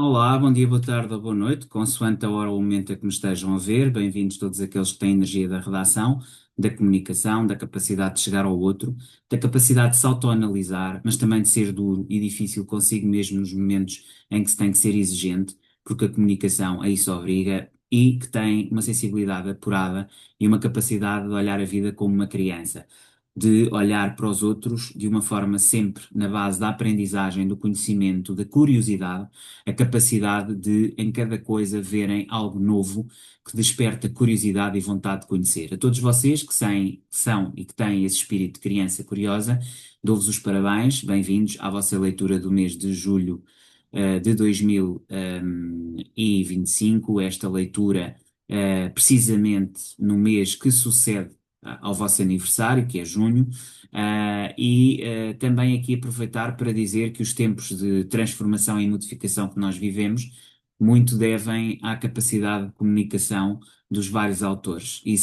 Olá, bom dia, boa tarde ou boa noite, consoante a hora ou o momento a que me estejam a ver. Bem-vindos todos aqueles que têm energia da redação, da comunicação, da capacidade de chegar ao outro, da capacidade de se autoanalisar, mas também de ser duro e difícil consigo mesmo nos momentos em que se tem que ser exigente, porque a comunicação a isso obriga, e que tem uma sensibilidade apurada e uma capacidade de olhar a vida como uma criança, de olhar para os outros de uma forma sempre na base da aprendizagem, do conhecimento, da curiosidade, a capacidade de, em cada coisa, verem algo novo que desperta curiosidade e vontade de conhecer. A todos vocês são e que têm esse espírito de criança curiosa, dou-vos os parabéns, bem-vindos à vossa leitura do mês de julho, de 2025, esta leitura, precisamente no mês que sucede ao vosso aniversário, que é junho. Também aqui aproveitar para dizer que os tempos de transformação e modificação que nós vivemos muito devem à capacidade de comunicação dos vários autores e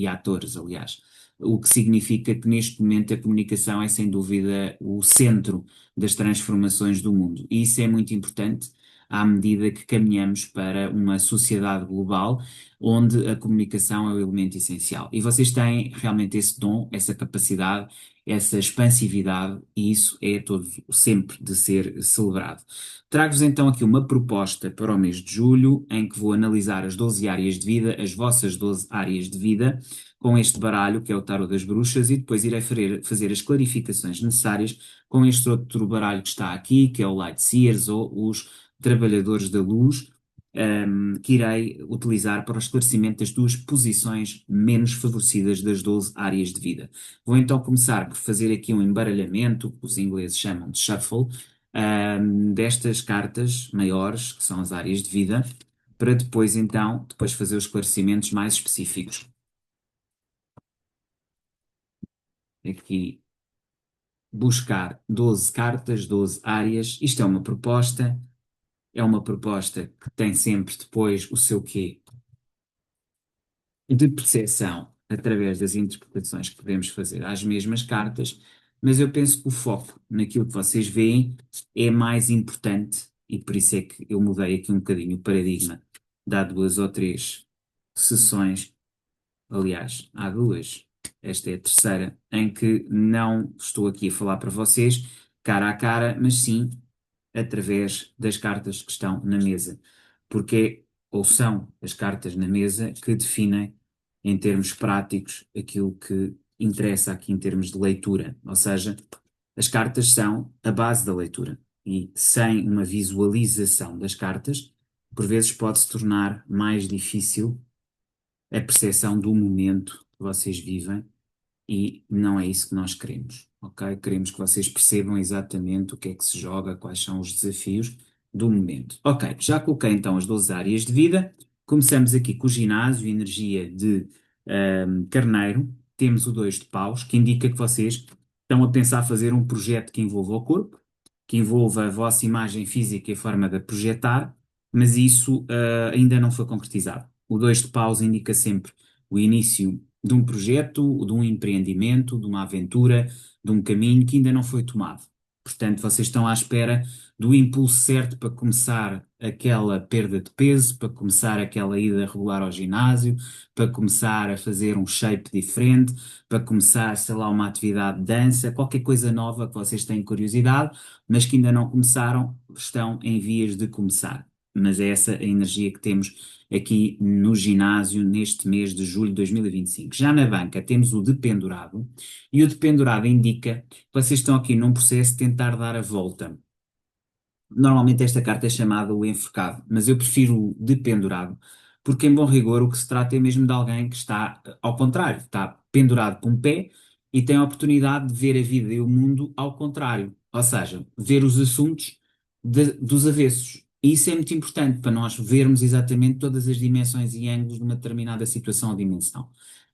atores, aliás. O que significa que neste momento a comunicação é sem dúvida o centro das transformações do mundo. E isso é muito importante à medida que caminhamos para uma sociedade global onde a comunicação é o elemento essencial. E vocês têm realmente esse dom, essa capacidade, essa expansividade, e isso é todo sempre de ser celebrado. Trago-vos então aqui uma proposta para o mês de julho, em que vou analisar as 12 áreas de vida, as vossas 12 áreas de vida, com este baralho, que é o Tarot das Bruxas, e depois irei fazer as clarificações necessárias com este outro baralho que está aqui, que é o Light Seers, ou os Trabalhadores da Luz, que irei utilizar para o esclarecimento das duas posições menos favorecidas das 12 áreas de vida. Vou então começar por fazer aqui um embaralhamento, que os ingleses chamam de shuffle, destas cartas maiores, que são as áreas de vida, para depois fazer os esclarecimentos mais específicos. Aqui buscar 12 cartas, 12 áreas. Isto é uma proposta que tem sempre depois o seu quê de percepção através das interpretações que podemos fazer às mesmas cartas, mas eu penso que o foco naquilo que vocês veem é mais importante, e por isso é que eu mudei aqui um bocadinho o paradigma. Dá duas ou três sessões, aliás, há duas, esta é a terceira, em que não estou aqui a falar para vocês cara a cara, mas sim através das cartas que estão na mesa. Porque ou são as cartas na mesa que definem, em termos práticos, aquilo que interessa aqui em termos de leitura. Ou seja, as cartas são a base da leitura. E sem uma visualização das cartas, por vezes pode se tornar mais difícil a percepção do momento que vocês vivem, e não é isso que nós queremos, ok? Queremos que vocês percebam exatamente o que é que se joga, quais são os desafios do momento. Ok, já coloquei então as 12 áreas de vida. Começamos aqui com o ginásio, energia de Carneiro. Temos o 2 de paus, que indica que vocês estão a pensar fazer um projeto que envolva o corpo, que envolva a vossa imagem física e a forma de a projetar, mas isso ainda não foi concretizado. O 2 de paus indica sempre o início de um projeto, de um empreendimento, de uma aventura, de um caminho que ainda não foi tomado. Portanto, vocês estão à espera do impulso certo para começar aquela perda de peso, para começar aquela ida regular ao ginásio, para começar a fazer um shape diferente, para começar, sei lá, uma atividade de dança, qualquer coisa nova que vocês têm curiosidade, mas que ainda não começaram, estão em vias de começar. Mas é essa a energia que temos aqui no ginásio neste mês de julho de 2025. Já na banca temos o dependurado, e o dependurado indica que vocês estão aqui num processo de tentar dar a volta. Normalmente esta carta é chamada o enforcado, mas eu prefiro o dependurado, porque em bom rigor o que se trata é mesmo de alguém que está ao contrário, está pendurado por um pé e tem a oportunidade de ver a vida e o mundo ao contrário, ou seja, ver os assuntos dos avessos. E isso é muito importante para nós vermos exatamente todas as dimensões e ângulos de uma determinada situação ou dimensão.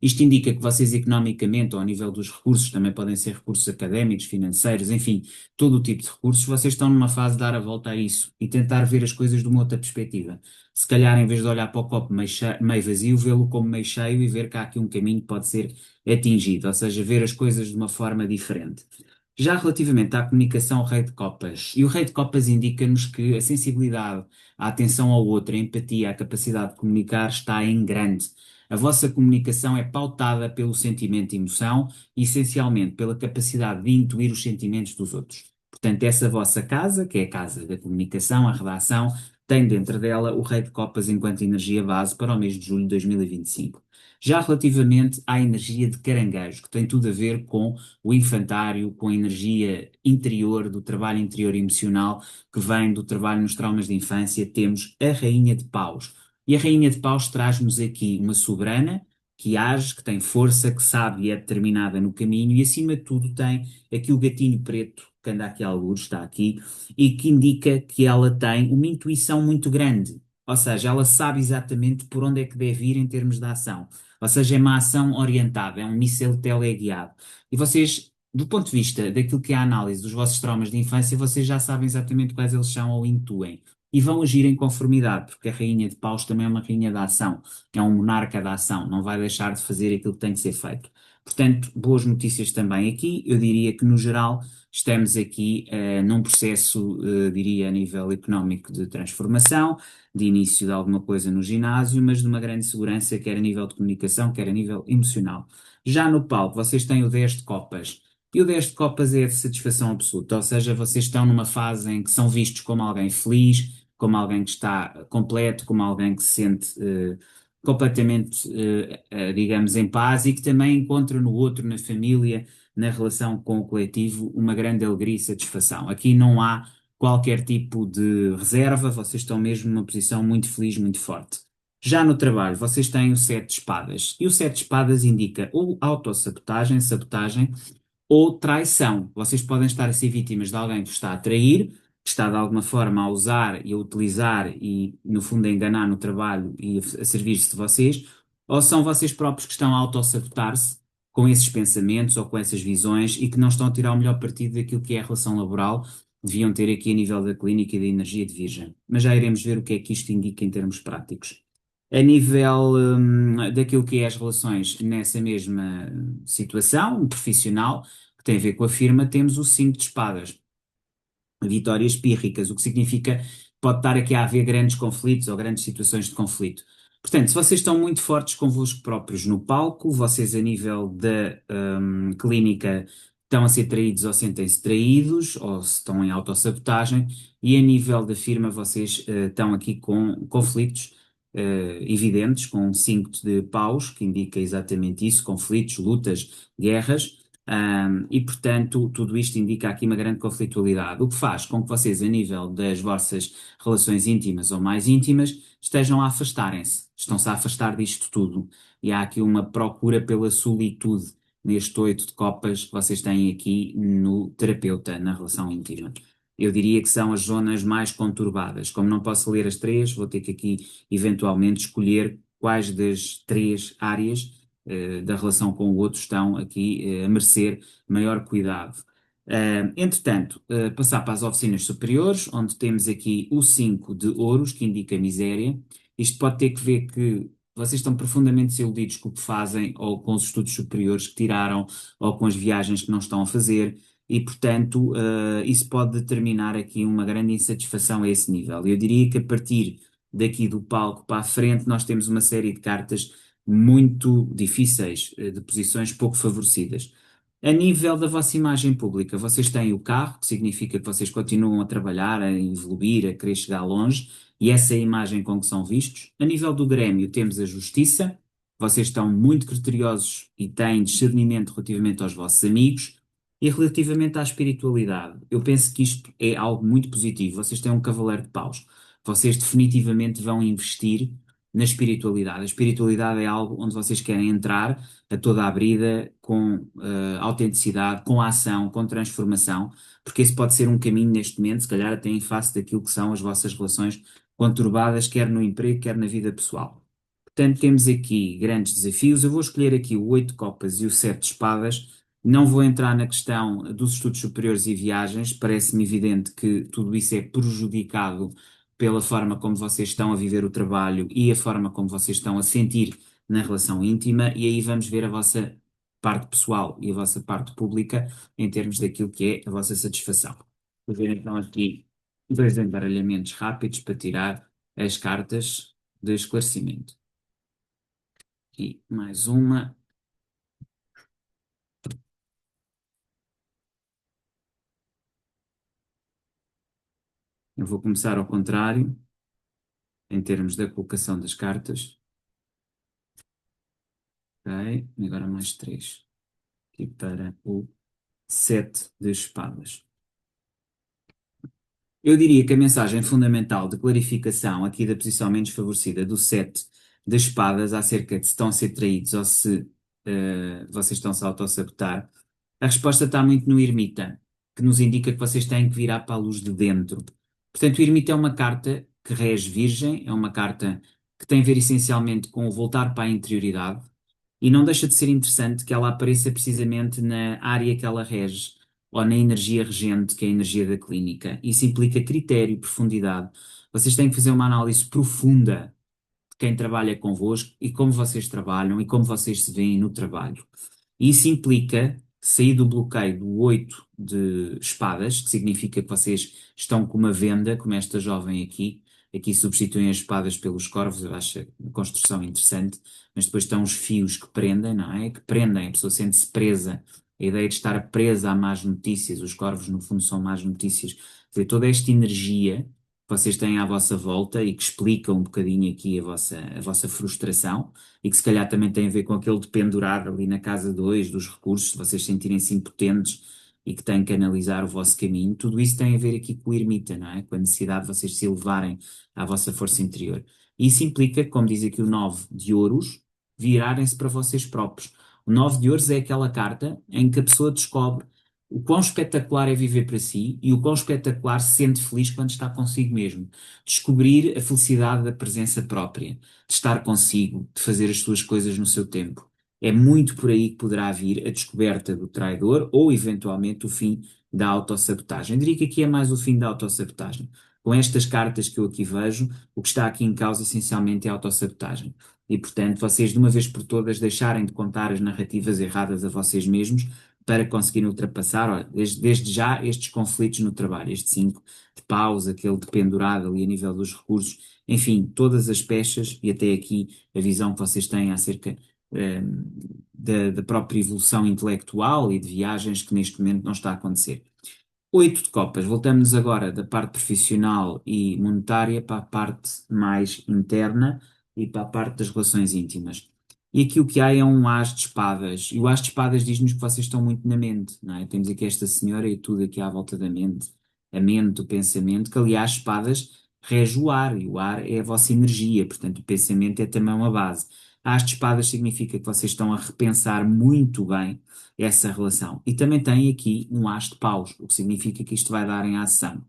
Isto indica que vocês economicamente, ou ao nível dos recursos, também podem ser recursos académicos, financeiros, enfim, todo o tipo de recursos, vocês estão numa fase de dar a volta a isso e tentar ver as coisas de uma outra perspectiva. Se calhar, em vez de olhar para o copo meio vazio, vê-lo como meio cheio e ver que há aqui um caminho que pode ser atingido, ou seja, ver as coisas de uma forma diferente. Já relativamente à comunicação, o rei de copas. E o rei de copas indica-nos que a sensibilidade, a atenção ao outro, a empatia, a capacidade de comunicar está em grande. A vossa comunicação é pautada pelo sentimento e emoção e, essencialmente, pela capacidade de intuir os sentimentos dos outros. Portanto, essa vossa casa, que é a casa da comunicação, a redação, tem dentro dela o rei de copas enquanto energia base para o mês de julho de 2025. Já relativamente à energia de caranguejo, que tem tudo a ver com o infantário, com a energia interior, do trabalho interior emocional que vem do trabalho nos traumas de infância, temos a Rainha de Paus. E a Rainha de Paus traz-nos aqui uma soberana que age, que tem força, que sabe e é determinada no caminho e, acima de tudo, tem aqui o gatinho preto, que anda aqui a algures, está aqui, e que indica que ela tem uma intuição muito grande. Ou seja, ela sabe exatamente por onde é que deve ir em termos de ação. Ou seja, é uma ação orientada, é um míssil teleguiado. E vocês, do ponto de vista daquilo que é a análise dos vossos traumas de infância, vocês já sabem exatamente quais eles são ou intuem. E vão agir em conformidade, porque a Rainha de Paus também é uma rainha da ação, é um monarca da ação, não vai deixar de fazer aquilo que tem que ser feito. Portanto, boas notícias também aqui. Eu diria que, no geral, estamos aqui num processo, diria, a nível económico de transformação, de início de alguma coisa no ginásio, mas de uma grande segurança, quer a nível de comunicação, quer a nível emocional. Já no palco, vocês têm o 10 de copas. E o 10 de copas é de satisfação absoluta, ou seja, vocês estão numa fase em que são vistos como alguém feliz, como alguém que está completo, como alguém que se sente completamente, digamos, em paz e que também encontra no outro, na família, na relação com o coletivo, uma grande alegria e satisfação. Aqui não há qualquer tipo de reserva, vocês estão mesmo numa posição muito feliz, muito forte. Já no trabalho, vocês têm o sete de espadas, e o sete de espadas indica ou autossabotagem, sabotagem, ou traição. Vocês podem estar a ser vítimas de alguém que vos está a trair, que está de alguma forma a usar e a utilizar e, no fundo, a enganar no trabalho e a servir-se de vocês, ou são vocês próprios que estão a autossabotar-se com esses pensamentos ou com essas visões e que não estão a tirar o melhor partido daquilo que é a relação laboral, deviam ter aqui a nível da clínica e da energia de virgem. Mas já iremos ver o que é que isto indica em termos práticos. A nível, daquilo que é as relações nessa mesma situação profissional, que tem a ver com a firma, temos o 5 de espadas, vitórias pírricas, o que significa que pode estar aqui a haver grandes conflitos ou grandes situações de conflito. Portanto, se vocês estão muito fortes convosco próprios no palco, vocês a nível da clínica estão a ser traídos ou sentem-se traídos, ou se estão em autossabotagem, e a nível da firma vocês estão aqui com conflitos evidentes, com 5 de paus, que indica exatamente isso, conflitos, lutas, guerras, e, portanto, tudo isto indica aqui uma grande conflitualidade, o que faz com que vocês, a nível das vossas relações íntimas ou mais íntimas, estejam a afastarem-se, estão-se a afastar disto tudo. E há aqui uma procura pela solitude neste 8 de copas que vocês têm aqui no terapeuta, na relação íntima. Eu diria que são as zonas mais conturbadas. Como não posso ler as três, vou ter que aqui eventualmente escolher quais das três áreas da relação com o outro estão aqui a merecer maior cuidado. Entretanto, passar para as oficinas superiores, onde temos aqui o 5 de ouros, que indica miséria. Isto pode ter que ver que vocês estão profundamente desiludidos com o que fazem, ou com os estudos superiores que tiraram, ou com as viagens que não estão a fazer, e, portanto, isso pode determinar aqui uma grande insatisfação a esse nível. Eu diria que a partir daqui do palco para a frente, nós temos uma série de cartas muito difíceis, de posições pouco favorecidas. A nível da vossa imagem pública, vocês têm o carro, que significa que vocês continuam a trabalhar, a evoluir, a querer chegar longe, e essa é a imagem com que são vistos. A nível do Grêmio, temos a justiça, vocês estão muito criteriosos e têm discernimento relativamente aos vossos amigos. E relativamente à espiritualidade, eu penso que isto é algo muito positivo. Vocês têm um cavaleiro de paus. Vocês definitivamente vão investir na espiritualidade. A espiritualidade é algo onde vocês querem entrar a toda a brida com autenticidade, com ação, com transformação, porque esse pode ser um caminho neste momento, se calhar até em face daquilo que são as vossas relações conturbadas, quer no emprego, quer na vida pessoal. Portanto, temos aqui grandes desafios. Eu vou escolher aqui o 8 de copas e o 7 de espadas. Não vou entrar na questão dos estudos superiores e viagens. Parece-me evidente que tudo isso é prejudicado pela forma como vocês estão a viver o trabalho e a forma como vocês estão a sentir na relação íntima. E aí vamos ver a vossa parte pessoal e a vossa parte pública em termos daquilo que é a vossa satisfação. Vou ver então aqui dois embaralhamentos rápidos para tirar as cartas de esclarecimento. E mais uma. Eu vou começar ao contrário, em termos da colocação das cartas. Ok, e agora mais três. Aqui para o sete de espadas. Eu diria que a mensagem fundamental de clarificação aqui da posição menos favorecida do sete de espadas acerca de se estão a ser traídos ou se vocês estão-se a autossabotar, a resposta está muito no ermita, que nos indica que vocês têm que virar para a luz de dentro. Portanto, o ermita é uma carta que rege Virgem, é uma carta que tem a ver essencialmente com o voltar para a interioridade, e não deixa de ser interessante que ela apareça precisamente na área que ela rege, ou na energia regente, que é a energia da clínica. Isso implica critério e profundidade. Vocês têm que fazer uma análise profunda de quem trabalha convosco e como vocês trabalham e como vocês se veem no trabalho. E isso implica sair do bloqueio do 8 de espadas, que significa que vocês estão com uma venda, como esta jovem aqui. Aqui substituem as espadas pelos corvos, eu acho a construção interessante, mas depois estão os fios que prendem, não é? Que prendem, a pessoa sente-se presa. A ideia de estar presa a más notícias, os corvos no fundo são más notícias. Quer dizer, toda esta energia que vocês têm à vossa volta e que explica um bocadinho aqui a vossa frustração, e que se calhar também tem a ver com aquele de pendurar ali na casa 2 dos recursos, de vocês sentirem-se impotentes e que têm que analisar o vosso caminho, tudo isso tem a ver aqui com o ermita, não é? Com a necessidade de vocês se elevarem à vossa força interior. E isso implica, como diz aqui o 9 de ouros, virarem-se para vocês próprios. O 9 de ouros é aquela carta em que a pessoa descobre o quão espetacular é viver para si e o quão espetacular se sente feliz quando está consigo mesmo. Descobrir a felicidade da presença própria, de estar consigo, de fazer as suas coisas no seu tempo. É muito por aí que poderá vir a descoberta do traidor ou, eventualmente, o fim da autossabotagem. Eu diria que aqui é mais o fim da autossabotagem. Com estas cartas que eu aqui vejo, o que está aqui em causa essencialmente é a autossabotagem. E, portanto, vocês de uma vez por todas deixarem de contar as narrativas erradas a vocês mesmos para conseguirem ultrapassar, olha, desde já estes conflitos no trabalho, este 5 de paus, aquele de pendurado ali a nível dos recursos, enfim, todas as peças e até aqui a visão que vocês têm acerca da própria evolução intelectual e de viagens que neste momento não está a acontecer. Oito de copas. Voltamos agora da parte profissional e monetária para a parte mais interna e para a parte das relações íntimas. E aqui o que há é um as de espadas. E o as de espadas diz-nos que vocês estão muito na mente, não é? Temos aqui esta senhora e tudo aqui à volta da mente. A mente, o pensamento, que aliás espadas rege o ar, e o ar é a vossa energia, portanto o pensamento é também uma base. As de espadas significa que vocês estão a repensar muito bem essa relação. E também tem aqui um as de paus, o que significa que isto vai dar em ação.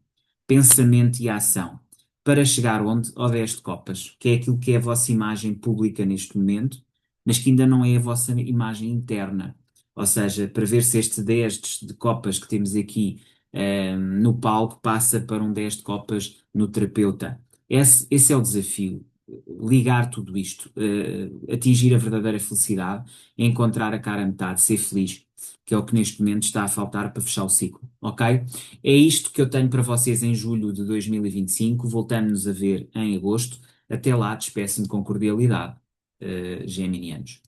Pensamento e ação. Para chegar onde? Ao 10 de copas, que é aquilo que é a vossa imagem pública neste momento, mas que ainda não é a vossa imagem interna. Ou seja, para ver se este 10 de copas que temos aqui no palco passa para um 10 de copas no terapeuta. Esse é o desafio. Ligar tudo isto, atingir a verdadeira felicidade, encontrar a cara a metade, ser feliz, que é o que neste momento está a faltar para fechar o ciclo, ok? É isto que eu tenho para vocês em julho de 2025. Voltamos-nos a ver em agosto. Até lá, despeço-me com cordialidade, geminianos.